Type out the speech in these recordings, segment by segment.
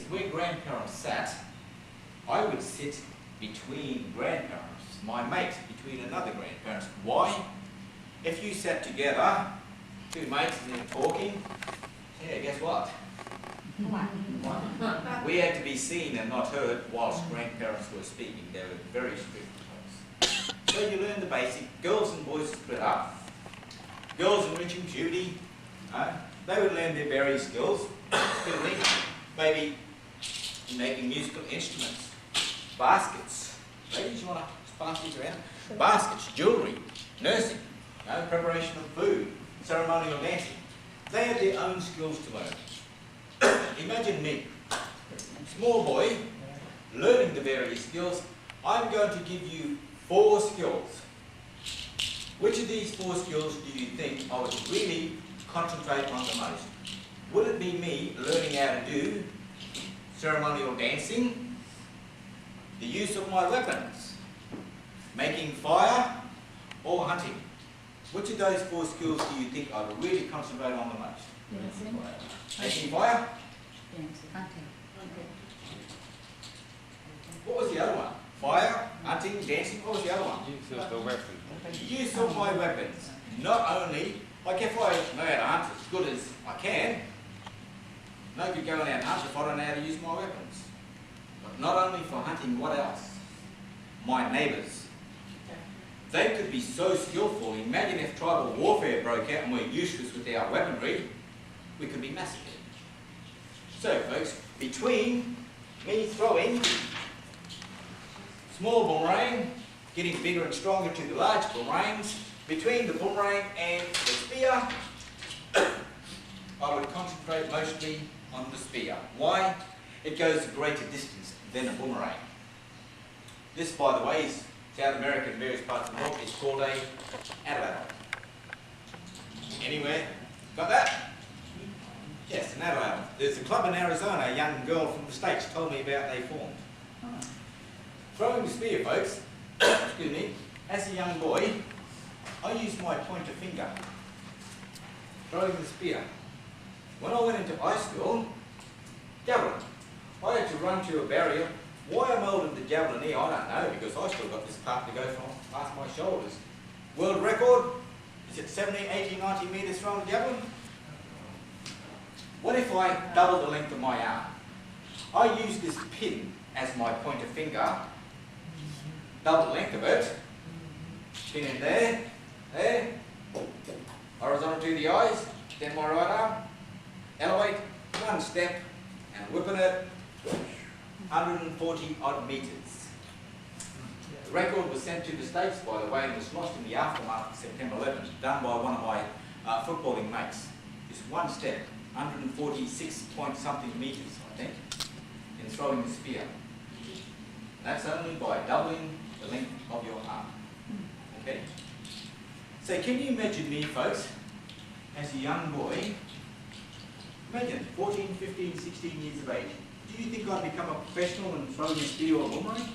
Where grandparents sat, I would sit between grandparents, my mate between another grandparents. Why? If you sat together, two mates and they're talking, yeah, guess what? We had to be seen and not heard whilst grandparents were speaking. They were very strict folks. So you learn the basic. Girls and boys split up. Girls enriching Judy, they would learn their various skills. Maybe making musical instruments, baskets. Ladies, you want to pass these around? Baskets, jewellery, nursing, preparation of food, ceremonial dancing. They had their own skills to learn. Imagine me, small boy, learning the various skills. I'm going to give you 4 skills. Which of these 4 skills do you think I would really concentrate on the most? Will it be me learning how to do ceremonial dancing, the use of my weapons, making fire, or hunting? Which of those 4 skills do you think I would really concentrate on the most? Dancing. Making fire? Dancing. Hunting. What was the other one? Fire, hunting, dancing, what was the other one? Use of the weapon. Use of my weapons. Not only, like if I know how to hunt as good as I can, no good going out and hunt if I don't know how to use my weapons. But not only for hunting, what else? My neighbours. They could be so skillful. Imagine if tribal warfare broke out and we're useless with our weaponry, we could be massacred. So folks, between me throwing small boomerang, getting bigger and stronger to the large boomerangs, between the boomerang and the spear, I would concentrate mostly on the spear. Why? It goes a greater distance than a boomerang. This, by the way, is South America and various parts of the world. It's called a Adelaide. Anywhere? Got that? Yes, an Adelaide. There's a club in Arizona, a young girl from the States told me about they formed. Throwing the spear, folks, excuse me, as a young boy, I used my pointer finger. Throwing the spear. When I went into high school, javelin. I had to run to a barrier. Why I molded the javelin here, I don't know, because I still got this part to go from past my shoulders. World record, is it 70, 80, 90 metres throwing the javelin? What if I double the length of my arm? I use this pin as my pointer finger, double the length of it, pin in there, there, horizontal to the eyes, then my right arm, elevate, 1 step, and whipping it 140 odd metres. The record was sent to the States, by the way, and was lost in the aftermath of September 11th, done by one of my footballing mates. Just 1 step, 146 point something metres, I think, in throwing the spear. That's only by doubling the length of your arm. Okay? So can you imagine me, folks, as a young boy, imagine 14, 15, 16 years of age. Do you think I'd become a professional in throwing a spear or a boomerang?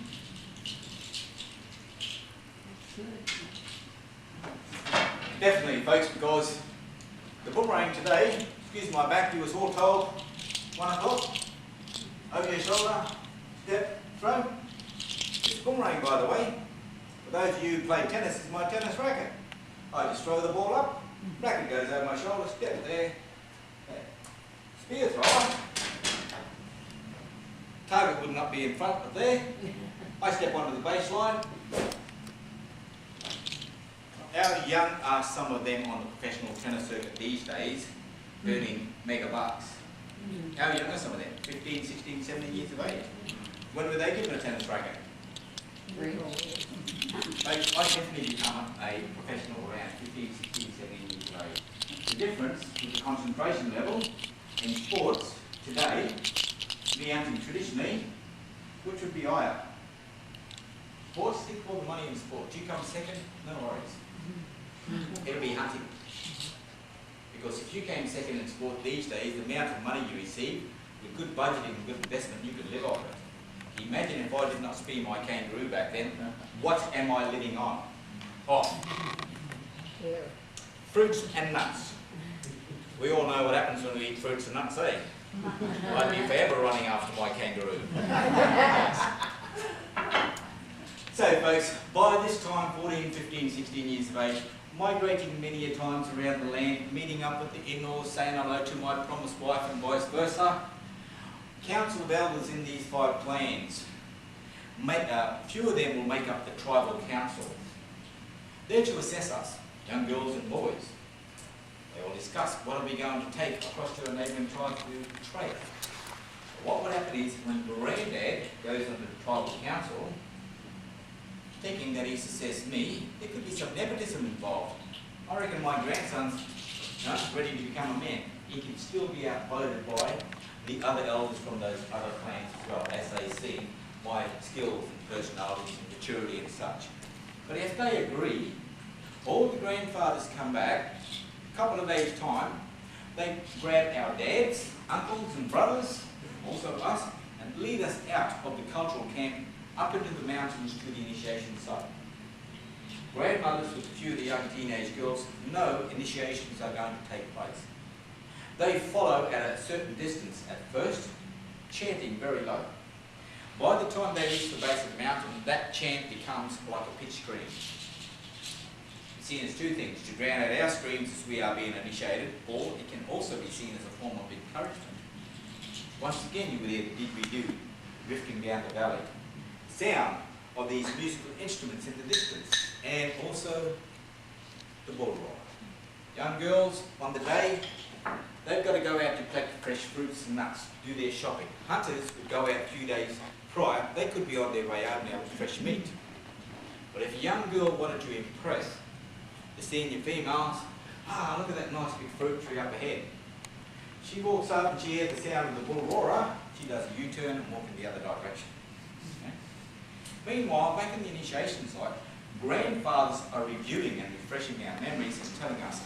Definitely, folks, because the boomerang today, excuse my back, you was all told, 1 o'clock, over your shoulder, step, throw. It's a boomerang, by the way. For those of you who play tennis, it's my tennis racket. I just throw the ball up, racket goes over my shoulder, step there, there. Spear thrower. Target would not be in front, but there. I step onto the baseline. How young are some of them on the professional tennis circuit these days, earning mega bucks? How young are some of them? 15, 16, 17 years of age. When were they given a tennis racket? I definitely become a professional around 15, 16, 17 years of age. The difference with the concentration level in sports today, me hunting traditionally, which would be higher? Sports, think of all the money in sport. Do you come second? No worries. It'll be hunting. Because if you came second in sport these days, the amount of money you receive, with good budgeting and good investment, you could live off it. Imagine if I did not spear my kangaroo back then, what am I living on? Oh, fruits and nuts. We all know what happens when we eat fruits and nuts, eh? I'd be forever running after So folks, by this time, 14, 15, 16 years of age, migrating many a times around the land, meeting up with the in-laws, saying hello to my promised wife and vice versa. Council of Elders in these 5 clans, few of them will make up the tribal council. They're to assess us, young girls and boys. They will discuss what are we going to take across to a neighbouring tribe to trade. What would happen is when Granddad goes into the tribal council, thinking that he's assessed me, there could be some nepotism involved. I reckon my grandson's ready to become a man. He can still be outvoted by the other elders from those other clans as well, as they see my skills and personalities and maturity and such. But if they agree, all the grandfathers come back, a couple of days' time, they grab our dads, uncles and brothers, also us, and lead us out of the cultural camp up into the mountains to the initiation site. Grandmothers with a few of the young teenage girls know initiations are going to take place. They follow at a certain distance at first, chanting very low. By the time they reach the base of the mountain, that chant becomes like a pitch scream. It's seen as 2 things: to drown out our screams as we are being initiated, or it can also be seen as a form of encouragement. Once again, you would hear the didgeridoo drifting down the valley. Sound of these musical instruments in the distance, and also the bull roar. Young girls on the day, they've got to go out to collect fresh fruits and nuts, do their shopping. Hunters would go out a few days prior, they could be on their way out now with fresh meat. But if a young girl wanted to impress the senior females, look at that nice big fruit tree up ahead. She walks up and she hears the sound of the bull roarer, she does a U-turn and walks in the other direction. Meanwhile, back in the initiation site, grandfathers are reviewing and refreshing our memories and telling us,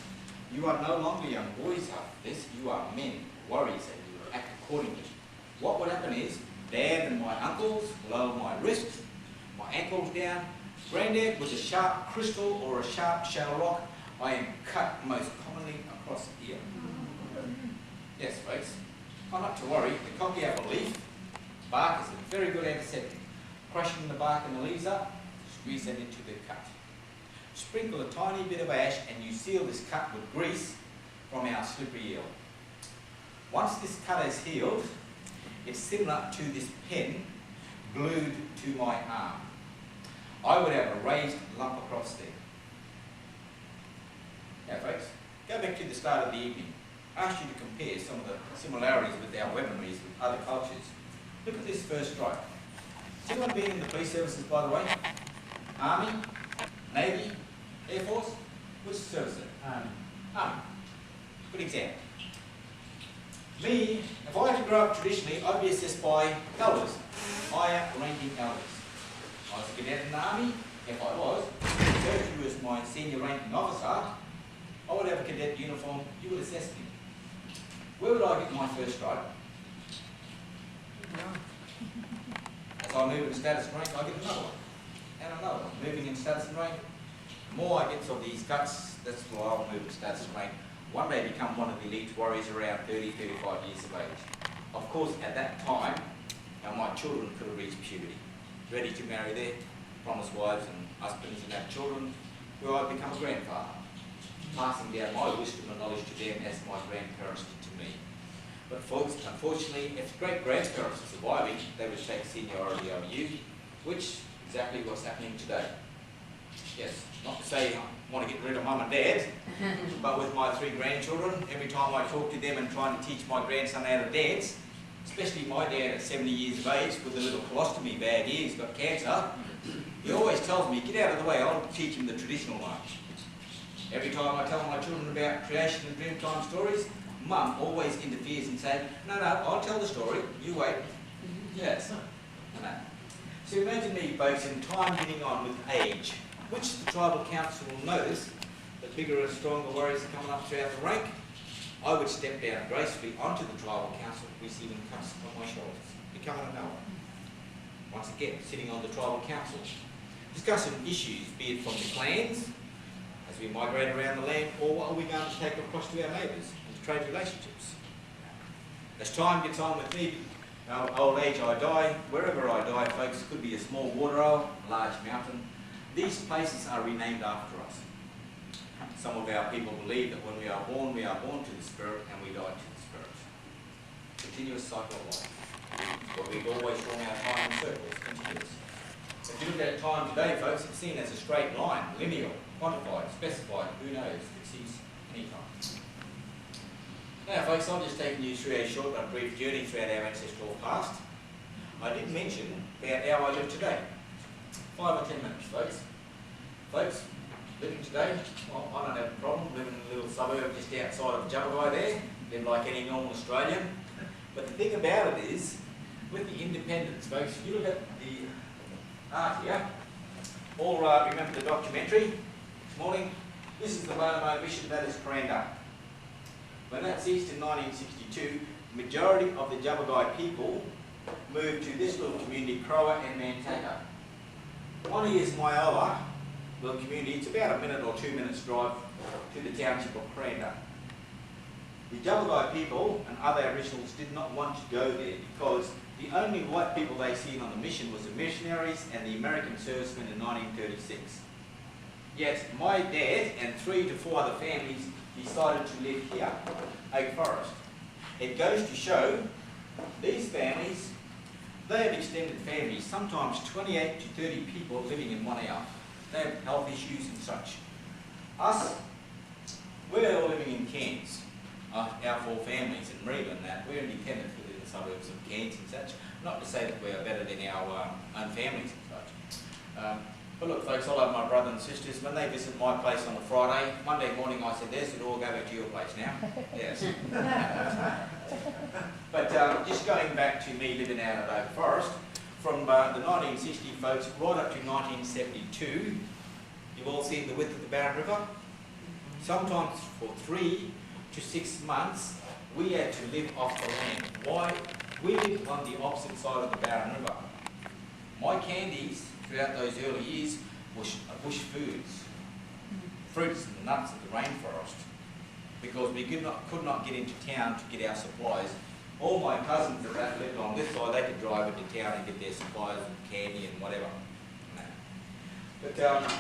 you are no longer young boys after this, you are men, warriors, and you will act accordingly. What would happen is, Dad and my uncles lower my wrists, my ankles down. Granddad with a sharp crystal or a sharp shell rock, I am cut most commonly across the ear. Yes, folks, not to worry, the cockyaver leaf bark is a very good antiseptic. Crushing the bark and the leaves up, squeeze them into the cut. Sprinkle a tiny bit of ash and you seal this cut with grease from our slippery eel. Once this cut is healed, it's similar to this pen glued to my arm. I would have a raised lump across there. Now folks, go back to the start of the evening. I asked you to compare some of the similarities with our weaponries with other cultures. Look at this first stripe. Has anyone been in the police services, by the way? Army? Navy? Air Force? Which service? Army. Good example. Me, if I had to grow up traditionally, I'd be assessed by elders, higher ranking elders. I was a cadet in the Army. If I was, referred to as my senior ranking officer, I would have a cadet uniform, you would assess me. Where would I get my first stripe? As I move in status and rank, I get another one. And another one. Moving in status and rank, the more I get of these cuts, that's why I'll move in status and rank. One day become one of the elite warriors around 30, 35 years of age. Of course, at that time, my children could have reached puberty, ready to marry their promised wives and husbands and have children, where I'd become a grandfather, passing down my wisdom and knowledge to them as my grandparents did to me. But folks, unfortunately, if great-grandparents are surviving, they would take seniority over you, which is exactly what's happening today. Yes, not to say I want to get rid of mum and dad, but with my 3 grandchildren, every time I talk to them and trying to teach my grandson how to dance, especially my dad at 70 years of age with a little colostomy bag here, he's got cancer, he always tells me, get out of the way, I'll teach him the traditional one. Every time I tell my children about creation and dreamtime stories, Mum always interferes and says, no, I'll tell the story, you wait. Yes. No. So imagine me, folks, in time getting on with age, which the tribal council will notice that bigger and stronger warriors are coming up throughout the rank. I would step down gracefully onto the tribal council, receiving cuts on my shoulders, becoming a knower. Once again, sitting on the tribal council, discussing issues, be it from the clans, as we migrate around the land, or what are we going to take across to our neighbours, into trade relationships. As time gets on with me Old age I die, wherever I die, folks, could be a small waterhole, a large mountain. These places are renamed after us. Some of our people believe that when we are born to the Spirit and we die to the Spirit. Continuous cycle of life. Well, we've always drawn our time in circles, continuous. If you look at time today, folks, it's seen as a straight line, linear, quantified, specified, who knows, it sees any time. Now, folks, I'm just taking you through a short but brief journey throughout our ancestral past. I did mention about how I live today. 5 or 10 minutes, folks. Folks, living today, well, I don't have a problem living in a little suburb just outside of Jabbergai there. Live like any normal Australian. But the thing about it is, with the independence, folks, if you look at the art here, all remember the documentary this morning? This is the Monomo mission, that is Kuranda. When that ceased in 1962, the majority of the Jabbergai people moved to this little community, Crower and Mantaka. One is Myola, little community. It's about a minute or 2 minutes drive to the township of Kuranda. The Jabbergai people and other Aboriginals did not want to go there because the only white people they seen on the mission was the missionaries and the American servicemen in 1936. Yet my dad and 3 to 4 other families decided to live here, Oak Forest. It goes to show these families, they have extended families, sometimes 28 to 30 people living in one house. They have health issues and such. Us, we're all living in Cairns, our 4 families in Mareeba and that. We're independent within the suburbs of Cairns and such. Not to say that we're better than our own families and such. But look, folks, I love my brothers and sisters. When they visit my place on a Friday, Monday morning I said, there's it all, go back to your place now. Yes. But just going back to me living out at Oak Forest, from the 1960 folks right up to 1972, you've all seen the width of the Barron River. Sometimes for 3 to 6 months, we had to live off the land. Why? We lived on the opposite side of the Barron River. My candies throughout those early years were bush foods, fruits and nuts of the rainforest, because we could not get into town to get our supplies. All my cousins that lived on this side, they could drive into town and get their supplies and candy and whatever. But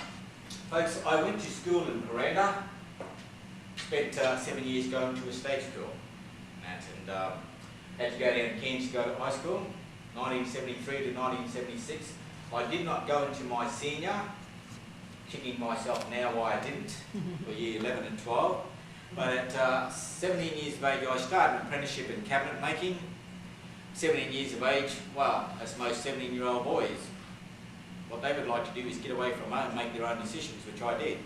folks, I went to school in Kuranda, spent 7 years going to a state school, and had to go down to Cairns to go to high school, 1973 to 1976. I did not go into my senior, kicking myself now why I didn't, for year 11 and 12. But at 17 years of age, I started an apprenticeship in cabinet making. 17 years of age, well, as most 17-year-old boys, what they would like to do is get away from home and make their own decisions, which I did.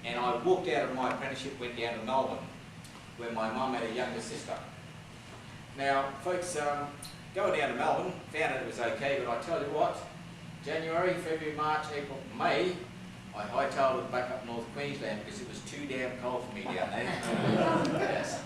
And I walked out of my apprenticeship, went down to Melbourne, where my mum had a younger sister. Now, folks, going down to Melbourne, found it was okay, but I tell you what, January, February, March, April, May, I hightailed it back up North Queensland because it was too damn cold for me down there. Yes.